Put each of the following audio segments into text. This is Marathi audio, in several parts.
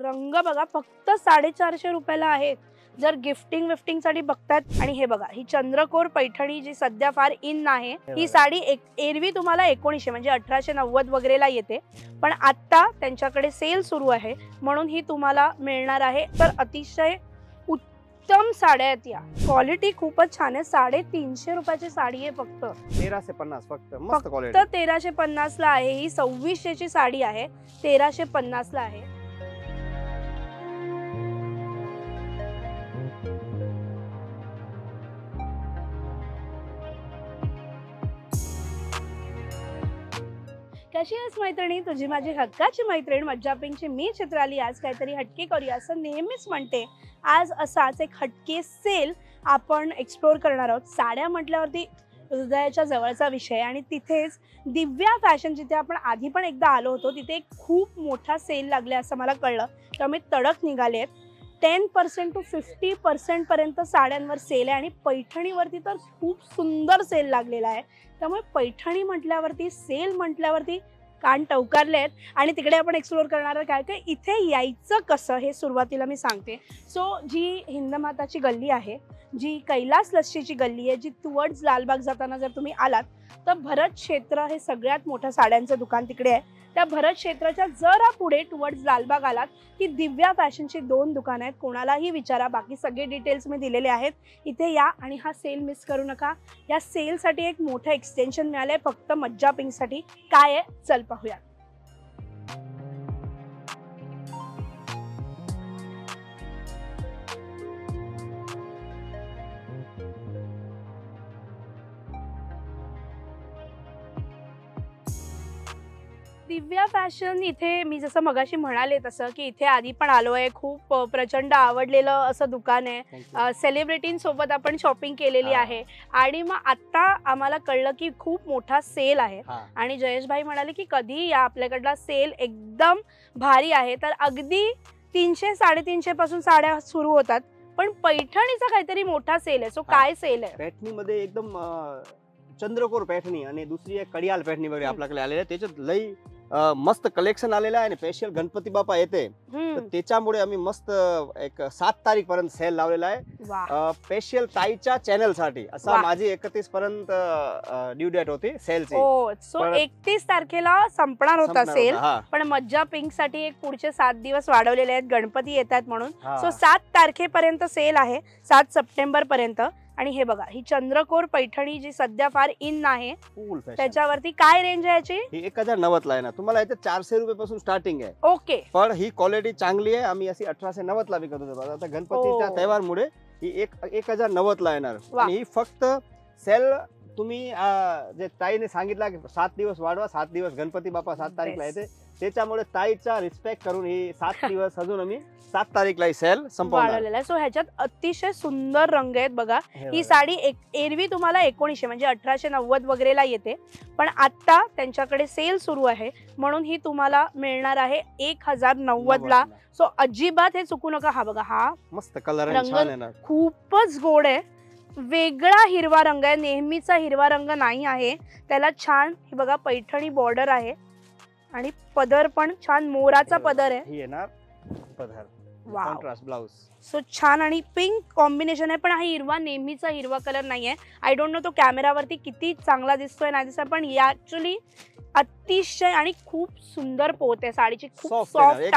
रंग बघा फक्त 450 रुपयाला आहे जर गिफ्टिंग साठी बघतात। आणि हे बघा ही चंद्रकोर पैठणी जी सध्या फार इन आहे, ही साडी एरवी तुम्हाला 1900 म्हणजे 1890 वगैरेला येते, पण आता त्यांच्याकडे सेल सुरू आहे म्हणून ही तुम्हाला मिळणार आहे। तर अतिशय उत्तम साड्या आहेत, या क्वालिटी खूपच छान आहे। 350 रुपयाची साडी आहे फक्त 1350 फक्त मस्त क्वालिटी। फक्त 1350 ला आहे। ही 2600 ची साडी आहे, 1350 ला आहे। कशी आहेस मैत्रिणी, तुझी माझी हक्काची मैत्रीण मज्जा पिंकची मी चित्राली। आज काहीतरी हटके करूया असं नेहमीच म्हणते। आज असाच एक हटके सेल आपण एक्सप्लोर करणार आहोत। साड्या म्हटल्यावरती हृदयाच्या जवळचा विषय, आणि तिथेच दिव्या फॅशन जिथे आपण आधी पण एकदा आलो होतो तिथे एक खूप मोठा सेल लागले असं मला कळलं, त्यामुळे तडक निघाले। 10% to 50% पर्यंत साड्यांवर सेल आहे आणि पैठणीवरती तर खूप सुंदर सेल लागलेला आहे। त्यामुळे पैठणी म्हटल्यावरती सेल म्हटल्यावरती कान टवकारले आहेत। आणि तिकडे आपण एक्सप्लोर करणार आहोत काय काय इथे यायचं कसं हे सुरुवातीला मी सांगते। सो जी हिंदमाताची गल्ली आहे, जी कैलास लस्सीची गल्ली आहे, जी टुवर्ड्स लालबाग जाताना जर तुम्ही आलात तर भरत क्षेत्र हे सगळ्यात मोठं साड्यांचं दुकान तिकडे आहे। त्या भरत क्षेत्राच्या जरा पुढे टुवर्ड्स लालबाग आलात की दिव्या फॅशनची 2 दुकानं आहेत। कोणालाही विचारा, बाकी सगळे डिटेल्स मी दिलेले आहेत। इथे या आणि हा सेल मिस करू नका। या सेलसाठी एक मोठं एक्सटेन्शन मिळालंय फक्त मज्जा पिंकसाठी। काय आहे चल पाहूया। दिव्या फॅशन इथे मी जसं मगाशी म्हणाले तसं की इथे आधी पण आलोय, खूप प्रचंड आवडलेलं असं दुकान आहे। सेलिब्रिटींसोबत आपण शॉपिंग केलेली आहे आणि मग आता आम्हाला कळलं की खूप मोठा सेल आहे। आणि जयेश भाई म्हणाले की कधी या आपल्याकडला सेल एकदम भारी आहे। तर अगदी 300-350 पासून साड्या सुरू होतात, पण पैठणीचा काहीतरी मोठा सेल आहे। सो काय सेल आहे? पैठणीमध्ये एकदम चंद्रकोर पैठणी आणि दुसरी एक कडियाल पैठणी वगैरे आपल्याकडे आलेले, त्याच्यात लई मस्त कलेक्शन आलेलं आहे। आणि स्पेशल गणपती बाप्पा येते तर त्याच्यामुळे आम्ही मस्त एक 7 तारीख पर्यंत सेल लावलेला आहे स्पेशल ताईच्या चॅनल साठी। असा माझी 31 पर्यंत ड्यू डेट होती सेलची। सो 31 तारखेला संपणार होता सेल, पण मज्जा पिंक साठी एक पुढचे 7 दिवस वाढवलेले आहेत, गणपती येतात म्हणून। सो 7 तारखेपर्यंत सेल आहे, 7 सप्टेंबर पर्यंत। आणि हे बघा ही चंद्रकोर पैठणी जी सध्या फार इन आहे, त्याच्यावरती काय रेंज आहे याची? ही 1090 ला आहे ना, तुम्हाला याच्यात 400 रुपये पासून स्टार्टिंग आहे। ओके, पण ही क्वालिटी चांगली आहे। आम्ही अशी 1890 ला विकत होतो, आता गणपतीच्या तहेवारमुळे ही 1090 ला येणार। आणि ही फक्त सेल तुम्ही जे ताईने सांगितलं की 7 दिवस वाढवा, 7 दिवस गणपती बाप्पा 7 तारीखला येते, त्याच्यामुळे ताईचा रिस्पेक्ट करून ही 7 दिवस अजून आम्ही 7 तारीखला ही सेल संपवणार। सो ह्याच्यात अतिशय सुंदर रंग आहेत बघा। ही साडी एरवी तुम्हाला 1900 म्हणजे 1890 वगैरेला येते, पण आता त्यांच्याकडे सेल सुरू आहे म्हणून ही तुम्हाला मिळणार आहे 1090 ला। सो अजिबात हे चुकू नका। हा बघा हा मस्त कलर आहे, छान आहे ना, खूपच गोड आहे, वेगळा हिरवा रंग आहे, नेहमीचा हिरवा रंग नाही आहे त्याला। छान हे बघा पैठणी बॉर्डर आहे आणि पदर पण छान मोराचा पदर आहे। ही येणार पदर, कॉन्ट्रास्ट ब्लाउज। सो छान आणि पिंक कॉम्बिनेशन आहे, पण हा हिरवा नेहमीचा हिरवा कलर नाहीये। आय डोंट नो तो कॅमेरावरती किती चांगला दिसतोय नाही दिसतोय, पण ऍक्च्युअली अतिशय आणि खूप सुंदर पोत आहे साडीची, खूप सॉफ्ट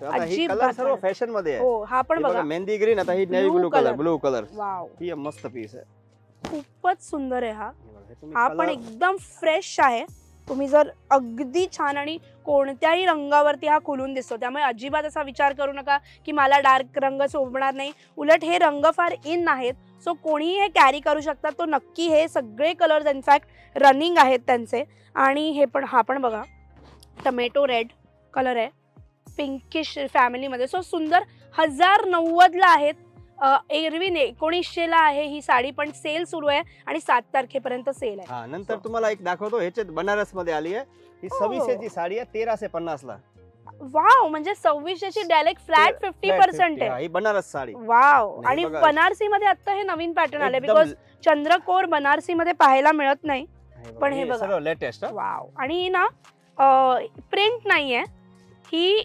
आहे। ही कलर सर्व फॅशन मध्ये आहे। हो, हा पण बघा मेहंदी ग्रीन, आता ही नेव्ही ब्लू कलर। वाव, ही मस्त पीस आहे, खूपच सुंदर आहे। हा पण एकदम फ्रेश आहे। तुम्ही जर अगदी छान आणि कोणत्याही रंगावरती हा खुलून दिसतो, त्यामुळे अजिबात असा विचार करू नका की मला डार्क रंग शोभणार नाही, उलट हे रंग फार इन आहेत। सो कोणीही हे कॅरी करू शकतात, तो नक्की हे सगळे कलर्स इनफॅक्ट रनिंग आहेत त्यांचे। आणि हे पण हा पण बघा टमेटो रेड कलर आहे, पिंकिश फॅमिलीमध्ये। सो सुंदर 1090 ला आहेत, एरवी 1900 ला आहे ही साडी, पण सेल सुरू आहे आणि 7 तारखेपर्यंत सेल आहे। नंतर तुम्हाला एक दाखवतो, ह्याच्यात बनारस मध्ये आली आहे, ही 2600 ची साडी आहे, 1350 ला। वाव, म्हणजे 2600 ची डायरेक्ट फ्लॅट 50% आहे, ही बनारस साडी। वाव, आणि बनारसी मध्ये आता हे नवीन पॅटर्न आले, बिकॉज चंद्रकोर बनारसी मध्ये पाहायला मिळत नाही, पण हे बघा सर्व लेटेस्ट। वाव, आणि ना प्रिंट नाहीये, ही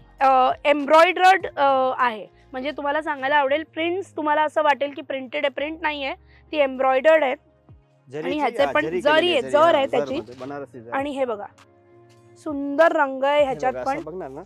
एम्ब्रॉयडर्ड आहे, म्हणजे तुम्हाला सांगायला आवडेल प्रिंट्स तुम्हाला असं वाटेल की प्रिंटेड आहे, प्रिंट नाही आहे, ती एम्ब्रॉयडर्ड आहेत. आणि ह्याचे पण जरी आहे, जर आहे त्याची. आणि हे बघा सुंदर रंग आहे ह्याच्यात पण. बघणार ना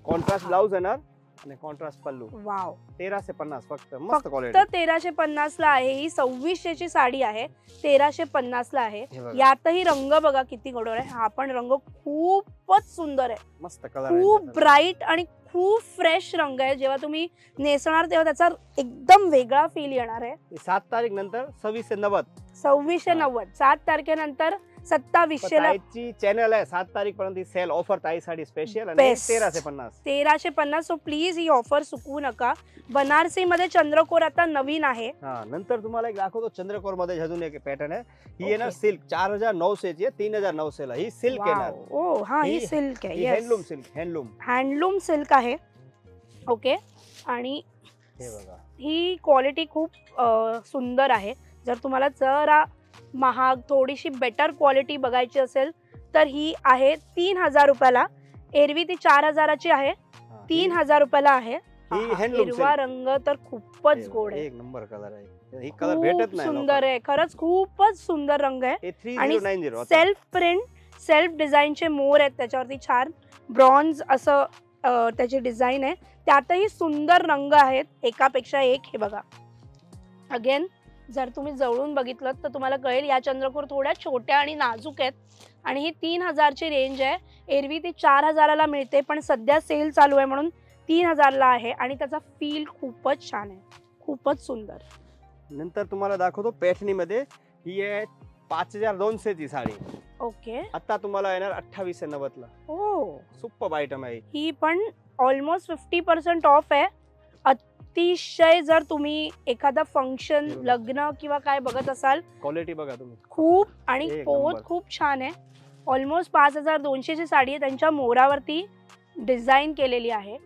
कॉन्ट्रास्ट ब्लाउज येणार आणि कॉन्ट्रास्ट पल्लू. वाव 1350 फक्त, मस्त क्वालिटी. 1350 ला आहे. ही 2600 ची साडी आहे, 1350 ला आहे. यातही रंग बघा किती गोड आहे. हा पण रंग खूपच सुंदर आहे, मस्त कलर, खूप ब्राईट आणि खूप फ्रेश रंग आहे. जेव्हा तुम्ही नेसणार तेव्हा त्याचा एकदम वेगळा फील येणार आहे. 7 तारीख नंतर 2690, 2690, 7 तारखेनंतर 2700 ला चॅनल आहे. 7 तारीख पर्यंत सेल ऑफर ताई साडी स्पेशल आणि 1350. 1350. सो प्लीज ही ऑफर चुकवू नका. बनारसी मध्ये चंद्रकोर आता नवीन आहे. नंतर तुम्हाला एक दाखवतो चंद्रकोर मध्ये अजून एक पॅटर्न आहे. ही आहे ना सिल्क, 4900 ची आहे, 3900 ला ही सिल्क येणार. ओ हा, ही सिल्क आहे. हँडलूम सिल्क, हँडलूम सिल्क आहे. ओके. आणि हे बघा ही क्वालिटी खूप सुंदर आहे. जर तुम्हाला जरा महाग थोडीशी बेटर क्वालिटी बघायची असेल तर ही आहे 3000 रुपयाला. एरवी ती 4000 ची आहे, 3000 रुपयाला आहे. हिरवा रंग तर खूपच गोड आहे, एक नंबर कलर आहे. ही कलर भेटत नाही, सुंदर आहे खरंच, खूपच सुंदर रंग आहे. आणि 3090 सेल्फ प्रिंट, सेल्फ डिझाईनचे मोर आहेत त्याच्यावरती, छान ब्रॉन्झ असं त्याची डिझाईन आहे. त्यातही सुंदर रंग आहेत, एकापेक्षा एक. हे बघा अगेन जर तुम्ही जवळून बघितलं तर तुम्हाला कळेल या चंद्रकोर थोड्या छोट्या आणि नाजूक आहेत. आणि ही 3000 ची रेंज आहे. एरवी ती 4000 ला मिळते, पण सध्या सेल चालू आहे म्हणून 3000 ला आहे. आणि त्याचा फील खूपच छान आहे, खूपच सुंदर. नंतर तुम्हाला दाखवतो पैठणी मध्ये. ही आहे 5200 ची साडी. ओके. आता तुम्हाला येणार 2890 ला. हो, सुपर आयटम आहे ही पण. ऑलमोस्ट 50% ऑफ आहे. अतिशय जर तुम्ही एखादा फंक्शन, लग्न किंवा काय बघत असाल, क्वालिटी बघा तुम्ही खूप. आणि पोत खूप छान आहे. ऑलमोस्ट 5200 ची साडी आहे. त्यांच्या मोरावरती डिझाईन केलेली आहे,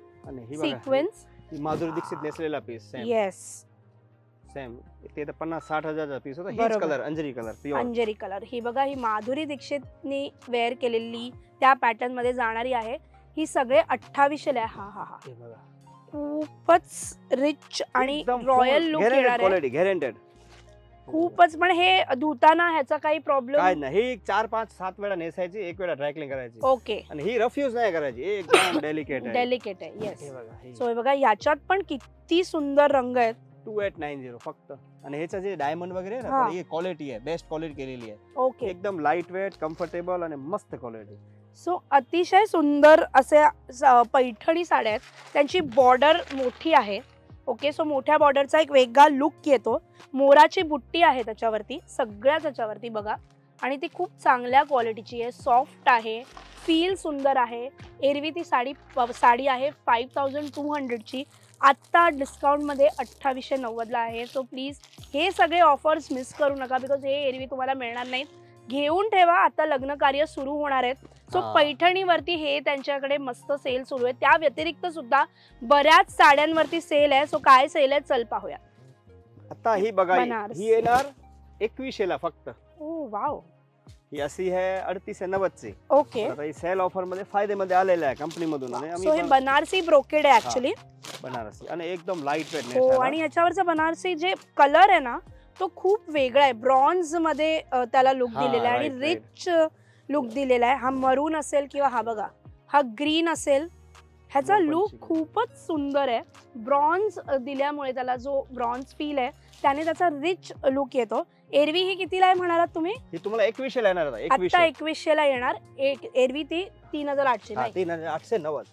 सिक्वेन्स. माधुरी दीक्षित नेसलेला पीस. Yes, same. ते तर 50-60 हजारचा पीस होता. हीच कलर अंजरी कलर, प्युअर अंजरी कलर. ही बघा, ही माधुरी दीक्षितने वेअर केलेली त्या पॅटर्न मध्ये जाणारी आहे. ही सगळे 2800 ला. हा हा हा, हे बघा खूपच रिच आणि रॉयल लुक येणार आहे. गॅरंटेड खूपच. पण हे धुताना ह्याचा काही प्रॉब्लेम काय नाही. ही 4-5-7 वेळा नेसायची, एक वेळा ड्राय क्लीन करायची. ओके. आणि ही रफ्यूज नाही करायची, एकदम डेलिकेट आहे. डेलिकेट आहे. येस. सो हे बघा याच्यात पण किती सुंदर रंग आहेत. 2890 फक्त. आणि ह्याचं जे डायमंड वगैरे आहे ना, ही क्वालिटी आहे, बेस्ट क्वालिटी केलेली आहे. ओके. एकदम लाईट वेट, कम्फर्टेबल आणि मस्त क्वालिटी. सो अतिशय सुंदर असे पैठणी साड्या आहेत. त्यांची बॉर्डर मोठी आहे. ओके. सो मोठ्या बॉर्डरचा एक वेगळा लुक येतो. मोराची बुट्टी आहे त्याच्यावरती, सगळ्याच त्याच्यावरती बघा. आणि ती खूप चांगल्या क्वालिटीची आहे, सॉफ्ट आहे, फील सुंदर आहे. एरवी ती साडी आहे 5200 ची. आत्ता डिस्काउंटमध्ये 2890 ला आहे. सो प्लीज हे सगळे ऑफर्स मिस करू नका, बिकॉज हे एरवी तुम्हाला मिळणार नाहीत. घेऊन ठेवा, आता लग्न कार्य सुरू होणार आहेत. सो पैठणीवरती हे त्यांच्याकडे मस्त सेल सुरू आहे. त्या व्यतिरिक्त सुद्धा बऱ्याच साड्यांवरती सेल आहे. सो काय सेल आहे चल पाहूया. आता ही बघा, ही येणार 2100 ला फक्त. ओ वाव. ही अशी आहे 3890 ची. ओके. आता ही सेल ऑफर मध्ये फायदेमध्ये आलेला आहे कंपनी मधून. सो हे बनारसी ब्रोकेड आहे ऍक्च्युली. बनारसी आणि एकदम लाईट वेट. हो. आणि याच्यावरचा बनारसी जे कलर आहे ना तो खूप वेगळा आहे. ब्रॉन्झ मध्ये त्याला लुक दिलेला आहे आणि रिच लुक दिलेला आहे. हा मरून असेल किंवा हा बघा हा ग्रीन असेल, ह्याचा लुक खूपच सुंदर आहे. ब्रॉन्झ दिल्यामुळे त्याला जो ब्रॉन्झ फील आहे त्याने त्याचा रिच लुक येतो. एरवी ही कितीला आहे म्हणालात तुम्ही? ही तुम्हाला 2100 ला येणार. आता 2100 ला येणार. एरवी ती 3800 ला. 3890.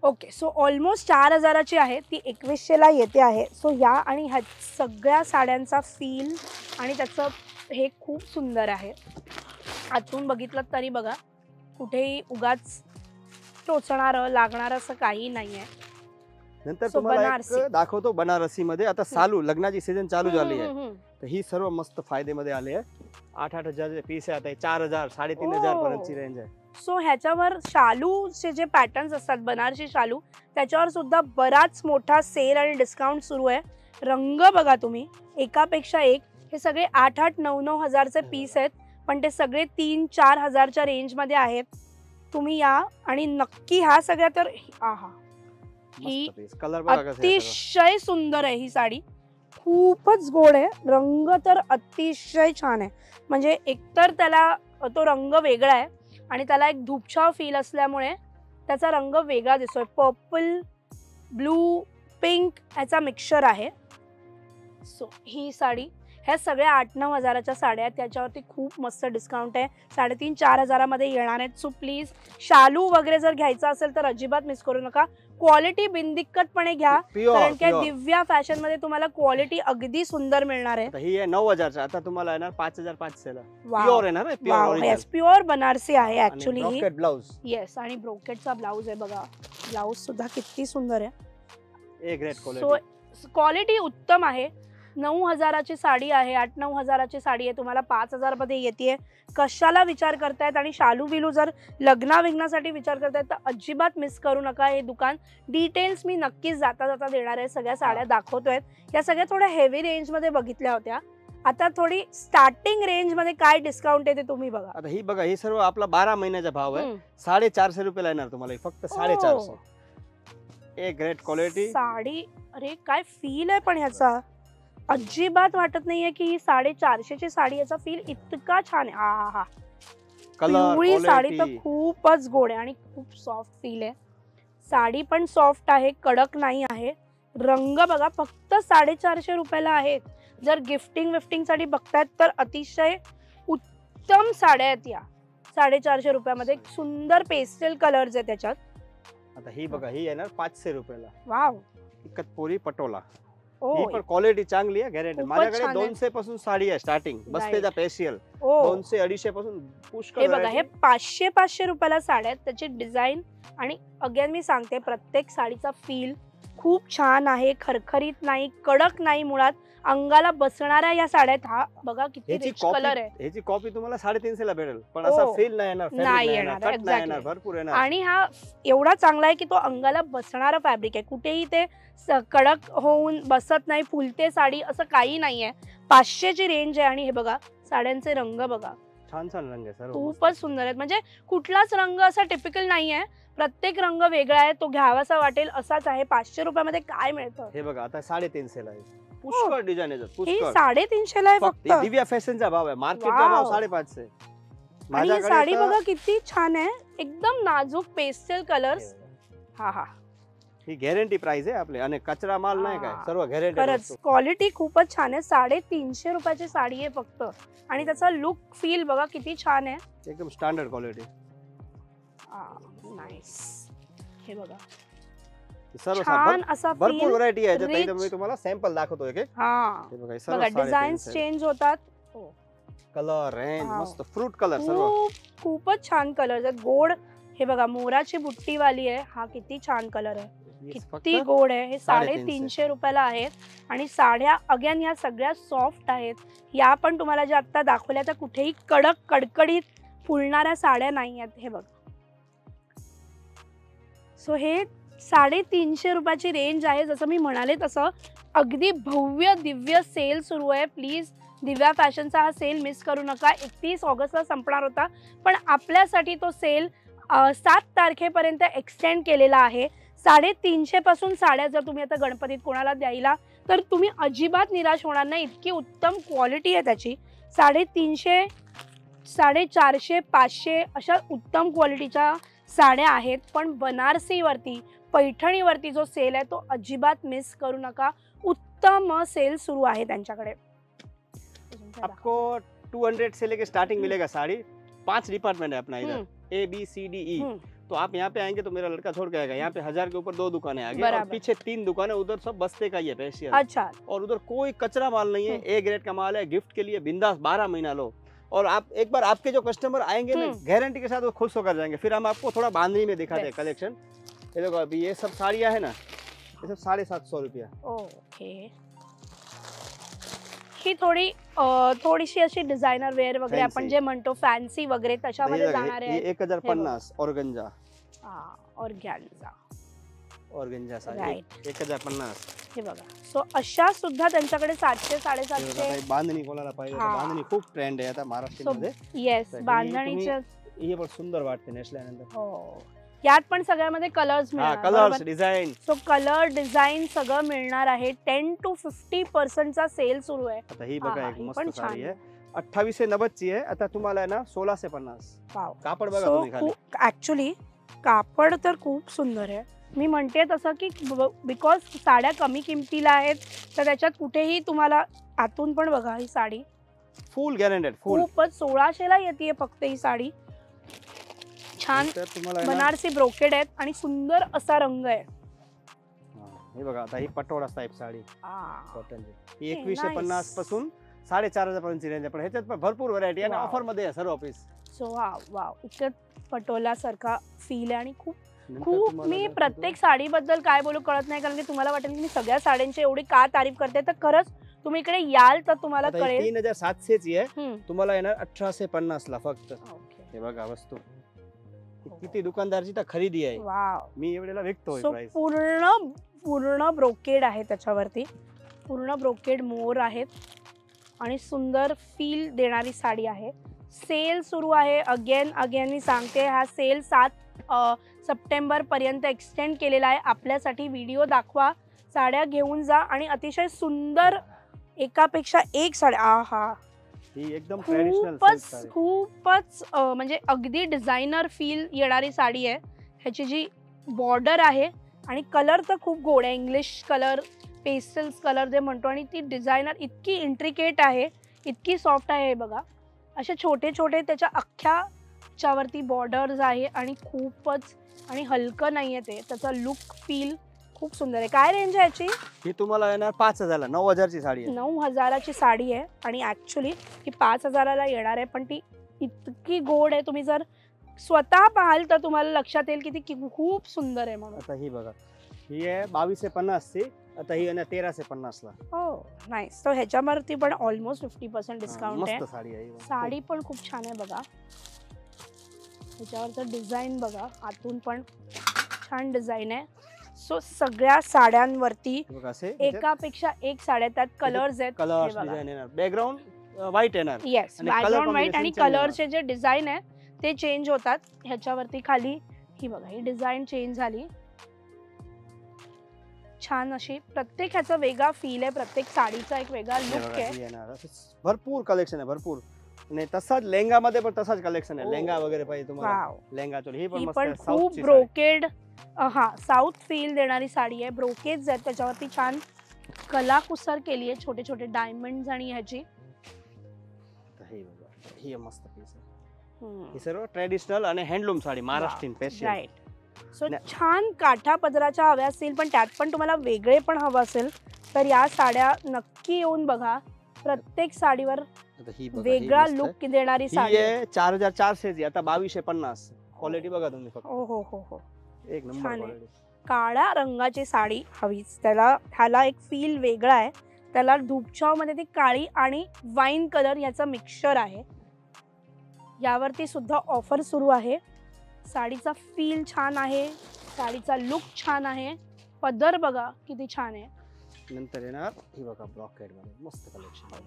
ओके. सो ऑलमोस्ट 4000 ची आहे, ती 2100 ला येते आहे. सो या आणि ह्या सगळ्या साड्यांचा फील आणि त्याचं हे खूप सुंदर आहे. आतून बघितलं तरी बघा कुठेही उगाच टोचणारं लागणार असं काही नाहीये. नंतर तुम्हाला एक दाखवतो बनारसी मध्ये. आता चालू लग्नाची सीझन चालू झाली आहे, तर ही सर्व मस्त फायदेमध्ये आले आहे. 8-8 हजारचे पीस आहे. आता 4000 3500 पर्यंतची रेंज आहे. सो ह्याच्यावर शालूचे जे पॅटर्न्स असतात, बनारसी शालू, त्याच्यावर सुद्धा बराच मोठा सेल आणि डिस्काउंट सुरू आहे. रंग बघा तुम्ही, एकापेक्षा एक. हे सगळे 8-8, 9-9 हजारचे पीस आहेत, पण ते सगळे 3-4 हजारच्या रेंजमध्ये आहेत. तुम्ही या आणि नक्की ह्या सगळ्या तर आहा, ही कलर अतिशय सुंदर आहे ही साडी, खूपच गोड आहे, रंग तर अतिशय छान आहे. म्हणजे एकतर त्याला तो रंग वेगळा आहे आणि त्याला एक धूपछाव फील असल्यामुळे त्याचा रंग वेगळा दिसतोय. पर्पल, ब्लू, पिंक ह्याचा मिक्सचर आहे. सो ही साडी, ह्या सगळ्या 8-9 हजाराच्या साड्या आहेत, त्याच्यावरती खूप मस्त डिस्काउंट आहे. 3.5-4 हजारामध्ये येणार आहेत. सो प्लीज शालू वगैरे जर घ्यायचा असेल तर अजिबात मिस करू नका. क्वालिटी बिनदिक्कतपणे घ्या, कारण की दिव्या फॅशन मध्ये तुम्हाला क्वालिटी अगदी सुंदर मिळणार आहे. ही आहे 9,000 आता तुम्हाला येणार 5,500 ला. प्युअर येणार आहे, प्युअर बनारसी आहे ऍक्च्युअली ही. Brocade blouse. येस, आणि ब्रोकेडचा ब्लाउज आहे बघा. ब्लाउज सुद्धा किती सुंदर आहे. A great quality. So quality उत्तम आहे. 9 हजाराची साडी आहे, 8-9 हजाराची साडी आहे, तुम्हाला 5,000 मध्ये येते. कशाला विचार करतायत आणि शालू बिलू जर लग्नासाठी विचार करतायत तर अजिबात मिस करू नका हे दुकान. डिटेल्स मी नक्कीच जाता जाता देणार आहे. सगळ्या साड्या दाखवतोय, या सगळ्या थोड्या हेवी रेंज मध्ये बघितल्या होत्या. आता थोडी स्टार्टिंग रेंज मध्ये काय डिस्काउंट आहे ते तुम्ही बघा. आता ही बघा, ही सर्व आपला 12 महिन्याचा भाव आहे. 450 रुपयाला येणार तुम्हाला, फक्त 450. A great quality sari. अरे काय फील आहे पण ह्याचा, अजिबात वाटत नाहीये की ही 450 ची साडी, याचा फील इतका छान आहे. आहा, पिवळी साडी तर खूपच गोड आहे आणि खूप सॉफ्ट फील आहे. साडी पण सॉफ्ट आहे, कडक नाही आहे. रंग बघा, फक्त 450 रुपयाला आहेत. जर गिफ्टिंग साठी बघतायत तर अतिशय उत्तम साड्या आहेत या 450 रुपयामध्ये. सुंदर पेस्टल कलर्स आहे त्याच्यात. आता ही बघा, ही येणार 500 रुपयाला. वाव, इकतपुरी पटोला. ही पण क्वालिटी चांगली आहे, गॅरंटी. माझ्याकडे 200 पासून साडी आहे स्टार्टिंग, बसतेचा स्पेशल 200-250 पासून पुष्कळ. हे बघा, हे 500 रुपयाला साड्या आहेत. त्याची डिझाईन आणि अगेन मी सांगते, प्रत्येक साडीचा फील खूप छान आहे. खरखरीत नाही, कडक नाही, मुळात अंगाला बसणाऱ्या या साड्या. हा बघा किती रिच कलर आहे. ह्याची कॉपी तुम्हाला 350 ला भेटेल, पण असा फील नाही येणार, भरपूर येणार. आणि हा एवढा चांगला आहे की तो अंगाला बसणारा फॅब्रिक आहे. कुठेही ते कडक होऊन बसत नाही, फुलते साडी असं काही नाहीये. 500 ची रेंज आहे. आणि हे बघा, साड्यांचे रंग बघा, छान रंग आहे, खूपच सुंदर आहेत. म्हणजे कुठलाच रंग असा टिपिकल नाहीये, प्रत्येक रंग वेगळा आहे, तो घ्यावासा वाटेल असाच आहे. 500 रुपयामध्ये काय मिळतं हे बघा. आता 350 ला आहे, पुष्कळ डिझाईन आहे, पुष्कळ. 350 ला आहे फक्त. दिव्या फॅशनचा भाव आहे, मार्केटचा भाव 550. आणि साडी बघा किती छान आहे, एकदम नाजूक पेस्टल कलर्स. हा हा, ही गॅरंटी प्राइस आहे आपले, आणि कचरा माल नाही काय, सर्व गॅरंटी. खरंच क्वालिटी खूपच छान आहे. 350 रुपयाची साडी आहे फक्त. आणि त्याचा लुक फील बघा किती छान आहे, एकदम स्टँडर्ड क्वालिटी. नाईस. हे बघा, छान असा भरपूर व्हरायटी आहे, ज्यात मी तुम्हाला सॅम्पल दाखवतो. एक हे बघा, डिझाईन्स चेंज होतात, कलर रेंज मस्त, फ्रूट कलर, सर्व खूपच छान कलर आहेत, गोड. हे बघा, मोराची बुट्टी वाली आहे. हा किती छान कलर आहे, किती गोड आहे. हे 350 रुपयाला आहेत. आणि साड्या अगेन या सगळ्या सॉफ्ट आहेत. या पण तुम्हाला ज्या आता दाखवल्या त्या कुठेही कडक कडकडीत फुलणाऱ्या साड्या नाही आहेत. हे बघा, सो हे 350 रुपयाची रेंज आहे. जसं मी म्हणाले तसं अगदी भव्य दिव्य सेल सुरू आहे. प्लीज दिव्या फॅशनचा हा सेल मिस करू नका. 31 ऑगस्टला संपणार होता, पण आपल्यासाठी तो सेल 7 तारखेपर्यंत एक्सटेंड केलेला आहे. 350 पासून साड्या जर तुम्ही आता गणपतीत कोणाला द्यायला तर तुम्ही अजिबात निराश होणार नाही. इतकी उत्तम क्वालिटी आहे त्याची. 350, 450, 500 अशा उत्तम क्वालिटीच्या साड्या आहेत. पण बनारसीवरती, पैठणीवरती जो सेल आहे तो अजिबात मिस करू नका. उत्तम सेल सुरू आहे त्यांच्याकडे. आपको 200 से लेके स्टार्टिंग मिलेगा साड़ी. 5 डिपार्टमेंट है अपना इधर, ABCDE. तो आप यहाँ पे आएंगे तो मेरा लड़का छोड़ के आएगा. यहाँ पे 1000 के ऊपर 2 दुकानें आगे, और पीछे 3 दुकानें. उधर सब बस्ते का ही है फेशियल. अच्छा. और उधर कोई कचरा माल नहीं है, A ग्रेड का माल है. गिफ्ट के लिए बिंदास 12 महीना लो. और आप एक बार आपके जो कस्टमर आएंगे ना, गारंटी के साथ वो खुश होकर जाएंगे. फिर हम आपको थोड़ा बांधनी में दिखाते हैं कलेक्शन. ये देखो, अभी ये सब साड़ियाँ है ना, ये सब 750 रुपया. ओके. ही थोडीशी अशी डिझायनर वेअर वगैरे आपण जे म्हणतो फॅन्सी वगैरे तशामध्ये जाणार आहे. 1050 ऑर्गेन्जा. ऑर्गेन्झा साडी 1050. हे बघा. सो अशा सुद्धा त्यांच्याकडे 700, 750. बांधणी कोणाला पाहिजे, बांधणी खूप ट्रेंड आहे आता महाराष्ट्रामध्ये. येस, बांधणीचे ही पण सुंदर वाटते नेसल्यानंतर. हो, यात पण सगळ्यामध्ये कलर्स मिळणार. Colours design. So colour design सगळं मिळणार आहे. 10 to 50% चा सेल सुरू आहे. आता ही बघा एक मस्त साडी आहे. 2890 ची आहे. आता तुम्हाला आहे ना 1650. कापड बघा तुम्ही खाली. ऍक्च्युली कापड तर खूप सुंदर आहे. मी म्हणते तसं की बिकॉज साड्या कमी किमतीला आहेत तर त्याच्यात कुठेही तुम्हाला आतून पण बघा ही साडी फुल गॅरंटेड. खूपच 1600 ला येते फक्त ही साडी. छान बनारसी ब्रोकेड आहेत आणि सुंदर असा रंग आहे. हे बघा आता ही पटोळा टाइप साडी कॉटनची. ही 2150 पासून 4500 पर्यंत रेंज आहे. पण ह्याच्यात पण भरपूर व्हरायटी आणि ऑफर मध्ये आहे सर्व पीस. सो वाव इतकं पटोला सारखा फील आहे आणि खूप मी प्रत्येक साडीबद्दल काय बोलू कळत नाही कारण की तुम्हाला वाटेल की मी सगळ्या साड्यांची एवढी का तारीफ करते तर खरंच तुम्ही इकडे याल तर तुम्हाला कळेल. 3700 ची आहे. तुम्हाला येणार 1850 ला फक्त. हे बघा वस्तू किती दुकानदारची तर खरेदी आहे. मी एवढ्याला विकतोय. पूर्ण ब्रोकेड आहे त्याच्यावरती. पूर्ण ब्रोकेड मोर आहेत आणि सुंदर फील देणारी साडी आहे. सेल सुरू आहे. अगेन मी सांगते हा सेल 7 सप्टेंबर पर्यंत एक्सटेंड केलेला आहे. आपल्यासाठी व्हिडिओ दाखवा, साड्या घेऊन जा आणि अतिशय सुंदर एकापेक्षा एक साड्या. आहा ही एकदम ट्रेडिशनल खूपच म्हणजे अगदी डिझायनर फील येणारी साडी आहे. ह्याची जी बॉर्डर आहे आणि कलर तर खूप गोड आहे. इंग्लिश कलर, पेस्टल्स कलर जे म्हणतो आणि ती डिझायनर इतकी इंट्रिकेट आहे, इतकी सॉफ्ट आहे. हे बघा असे छोटे छोटे त्याच्या अख्ख्याच्यावरती बॉर्डर्स आहे आणि खूपच आणि हलकं नाही आहे ते. त्याचा लुक फील खूप सुंदर आहे. काय रेंज आहे याची? ही तुम्हाला येणार 5000 ला. 9000 ची साडी आहे. 9000 ची साडी आहे आणि ऍक्च्युली ही 5000 ला येणार आहे पण ती इतकी गोड आहे. तुम्ही जर स्वतः पाहाल तर तुम्हाला लक्षात येईल की ती खूप सुंदर आहे म्हणून. आता ही बघा ही आहे 2250 ची. आता ही आहे 1350 ला. हो नाईस. तर ह्याच्यावरती पण ऑलमोस्ट 50% डिस्काउंट आहे. मस्त साडी आहे. साडी पण खूप छान आहे बघा. ह्याच्यावरचं डिझाईन बघा, आतून पण छान डिझाईन आहे. सो सगळ्या साड्यांवरती एकापेक्षा एक साड्या, त्यात कलर्स आहेत. कलर्स डिझाइन येणार. बॅकग्राऊंड व्हाईट येणार. येस, बॅकग्राऊंड व्हाईट आणि कलरचे जे डिझाईन आहे ते चेंज होतात. ह्याच्यावरती खाली ही बघा ही डिझाईन चेंज झाली. छान अशी प्रत्येक ह्याचा वेगळा फील आहे. प्रत्येक साडीचा एक वेगळा लुक आहे. भरपूर कलेक्शन आहे भरपूर. आणि तसाच लेहंगा मध्ये पण तसाच कलेक्शन आहे. लेहंगा वगैरे पाहिजे तुम्हाला. लेहंगा चोली ही पण मस्त आहे. खूप ब्रोकेड साऊथ फील देणारी साडी आहे. ब्रोकेज आहेत त्याच्यावरती छान कलाकुसर केली आहे. छोटे छोटे डायमंड्स आणि ह्याची ही मस्त पीस आहे. ही सर्व ट्रेडिशनल आणि handloom sari Maharashtrian special. Right. So छान काठा पदराच्या हव्या असतील पण त्यात पण तुम्हाला वेगळे पण हवं असेल तर या साड्या नक्की येऊन बघा. प्रत्येक साडीवर वेगळा लुक देणारी साडी आहे. 4400 ची. आता 2250. क्वालिटी बघा तुम्ही फक्त. हो हो हो हो एक नंबर क्वालिटी. काळ्या रंगाची साडी हवीच. ह्याला एक फील वेगळा आहे. त्याला धूपछाव मध्ये ती काळी आणि वाईन कलर याचा मिक्सचर आहे. यावरती सुद्धा ऑफर सुरू आहे. साडीचा फील छान आहे. साडीचा लुक छान आहे. पदर बघा किती छान आहे. नंतर येणार ही बघा ब्रॉकेड मध्ये मस्त कलेक्शन.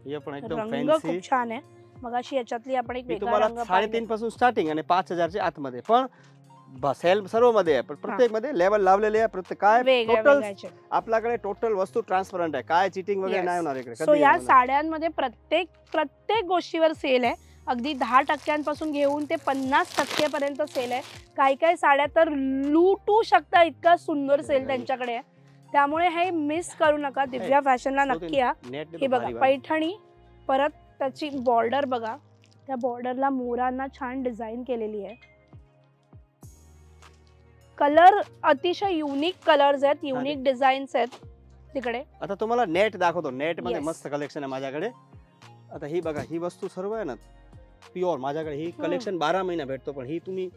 हे पण एकदम रंग खूप छान आहे. मगाशी याच्यातली आपण एक वेगळा रंग 3.5 पासून स्टार्टिंग आणि 5000 च्या आतमध्ये पण सेल सर्व मध्ये आहे. पण प्रत्येक मध्ये लेवल लावलेले आहे. प्रत्येक काय टोटल आपल्याकडे टोटल वस्तू ट्रान्सपरंट आहे. काय चिटिंग वगैरे नाही होणार इकडे. सो या साड्यांमध्ये प्रत्येक गोष्टीवर सेल आहे. अगदी 10% घेऊन ते 50% पर्यंत सेल आहे. काही साड्या तर लूटू शकता इतका सुंदर सेल त्यांच्याकडे आहे. त्यामुळे हे मिस करू नका. दिव्या फॅशनला नक्की या. हे बघा पैठणी, परत त्याची बॉर्डर बघा. त्या बॉर्डरला मोरांना छान डिझाईन केलेली आहे. कलर अतिशय युनिक कलर्स आहेत. युनिक डिझाईन्स आहेत तिकडे. आता तुम्हाला नेट दाखवतो. नेट मध्ये मस्त कलेक्शन आहे माझ्याकडे. आता ही बघा ही वस्तू सर्व आहे ना प्युअर माझ्याकडे. ही कलेक्शन 12 महिना भेटतो. पण ही तुम्ही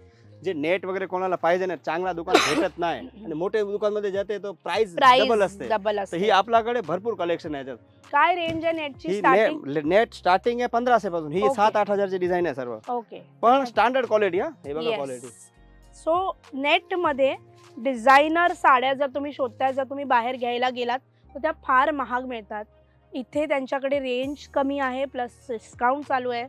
जे नेट वगैरे कोणाला पाहिजे ना चांगला दुकान भेटत नाही आणि मोठे दुकान मध्ये जाते तो प्राइस डबल असते. तर ही आपल्याकडे भरपूर कलेक्शन आहे. काय रेंज आहे नेटची स्टार्टिंग? नेट स्टार्टिंग आहे 1500 पासून. ही 7-8 हजारची डिझाईन आहे सर्व. ओके. पण स्टँडर्ड क्वालिटी. हे बघा क्वालिटी. सो नेट मध्ये डिझायनर साड्या जर तुम्ही शोधताय, जर तुम्ही बाहेर घ्यायला गेलात तर त्या फार महाग मिळतात. इथे त्यांच्याकडे रेंज कमी आहे प्लस डिस्काउंट चालू आहे.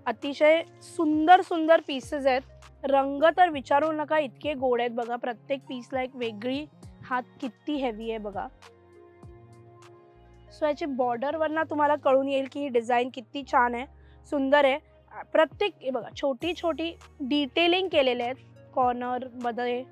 अतिशय सुंदर सुंदर पीसेस आहेत. रंग तर विचारू नका, इतके गोड आहेत बघा. प्रत्येक पीसला एक वेगळी हात किती हेवी आहे बघा. सो याची बॉर्डरवरनं तुम्हाला कळून येईल की ही डिझाईन किती छान आहे, सुंदर आहे. प्रत्येक हे बघा छोटी छोटी डिटेलिंग केलेले आहेत कॉर्नर मध्ये,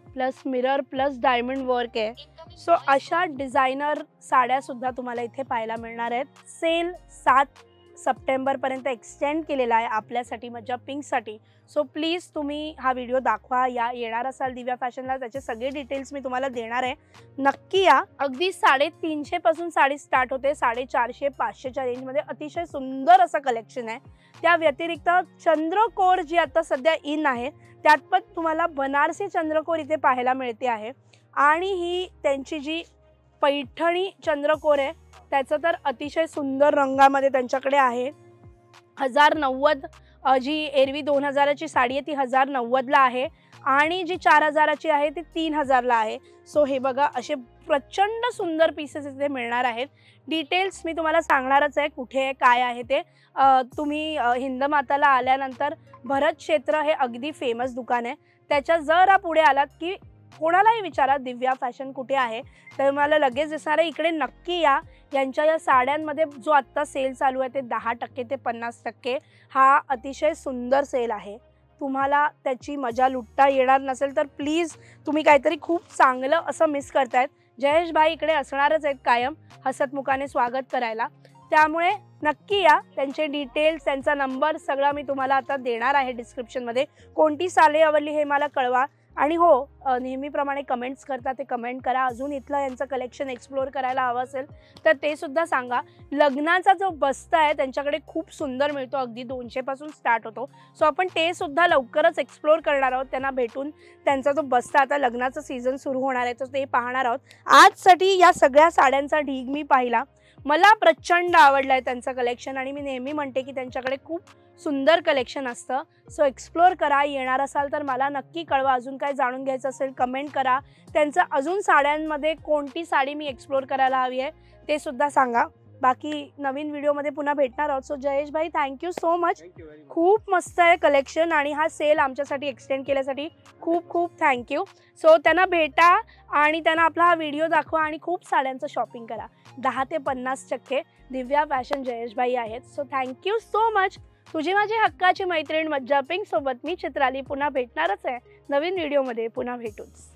plus mirror plus diamond work आहे. सो अशा डिझायनर साड्या सुद्धा तुम्हाला इथे पाहायला मिळणार आहेत. सेल 7 सप्टेंबरपर्यंत एक्सटेंड केलेला आहे आपल्यासाठी, मज्जा पिंकसाठी. सो प्लीज तुम्ही हा व्हिडिओ दाखवा, येणार असाल दिव्या फॅशनला, त्याचे सगळे डिटेल्स मी तुम्हाला देणार आहे. नक्की या. अगदी 350 पासून साडी स्टार्ट होते, 450 500च्या रेंजमध्ये अतिशय सुंदर असं कलेक्शन आहे. त्या व्यतिरिक्त चंद्रकोर जी आता सध्या इन आहे, त्यात पण तुम्हाला बनारसी चंद्रकोर इथे पाहायला मिळते आहे. आणि ही त्यांची जी पैठणी चंद्रकोर आहे त्याचं तर अतिशय सुंदर रंगामध्ये त्यांच्याकडे आहे. 1090 जी एरवी 2000ची साडी आहे ती 1090ला आहे आणि जी 4000ची आहे ती 3000ला आहे. सो हे बघा असे प्रचंड सुंदर पीसेस इथे मिळणार आहेत. डिटेल्स मी तुम्हाला सांगणारच आहे कुठे आहे काय आहे ते. तुम्ही हिंदमाताला आल्यानंतर भरत क्षेत्र हे अगदी फेमस दुकान आहे, त्याच्या जरा पुढे आलात की कोणालाही विचारा दिव्या फॅशन कुठे आहे तर मला लगेच दिसणार आहे. इकडे नक्की या. यांच्या या साड्यांमध्ये जो आत्ता सेल चालू आहे ते 10% ते 50% हा अतिशय सुंदर सेल आहे. तुम्हाला त्याची मजा लुटता येणार नसेल तर प्लीज तुम्ही काहीतरी खूप चांगलं असं मिस करतायत. जयेश भाई इकडे असणारच आहेत कायम हसतमुखाने स्वागत करायला, त्यामुळे नक्की या. त्यांचे डिटेल्स त्यांचा नंबर सगळा मी तुम्हाला आता देणार आहे डिस्क्रिप्शनमध्ये. कोणती साडी आवडली हे मला कळवा. आणि हो, नेहमीप्रमाणे कमेंट्स करता ते कमेंट करा. अजून इथलं यांचं कलेक्शन एक्सप्लोअर करायला हवं असेल तर ते सुद्धा सांगा. लग्नाचा जो बस्ता आहे त्यांच्याकडे खूप सुंदर मिळतो, अगदी 200 पासून स्टार्ट होतो. सो आपण ते सुद्धा लवकरच एक्सप्लोअर करणार आहोत. त्यांना भेटून त्यांचा जो बस्ता, आता लग्नाचं सीझन सुरू होणार आहे तर ते पाहणार आहोत. आजसाठी या सगळ्या साड्यांचा ढीग मी पाहिला, मला प्रचंड आवडलं आहे त्यांचं कलेक्शन आणि मी नेहमी म्हणते की त्यांच्याकडे खूप सुंदर कलेक्शन असतं. सो एक्सप्लोअर करा. येणार असाल तर मला नक्की कळवा. अजून काय जाणून घ्यायचं असेल कमेंट करा. त्यांचं अजून साड्यांमध्ये कोणती साडी मी एक्सप्लोअर करायला हवी आहे ते सुद्धा सांगा. बाकी नवीन व्हिडिओमध्ये पुन्हा भेटणार आहोत. सो जयेश भाई थँक्यू सो मच. खूप मस्त आहे कलेक्शन आणि हा सेल आमच्यासाठी एक्सटेंड केल्यासाठी खूप खूप थँक्यू. सो त्यांना भेटा आणि त्यांना आपला हा व्हिडिओ दाखवा आणि खूप साड्यांचं शॉपिंग करा. 10 ते 50% दिव्या फॅशन जयेश भाई आहेत. So thank you so much. तुझी माझी हक्काची मैत्रीण मज्जा पिंक सोबत मी चित्राली पुन्हा भेटणारच आहे. नवीन व्हिडिओमध्ये पुन्हा भेटूच.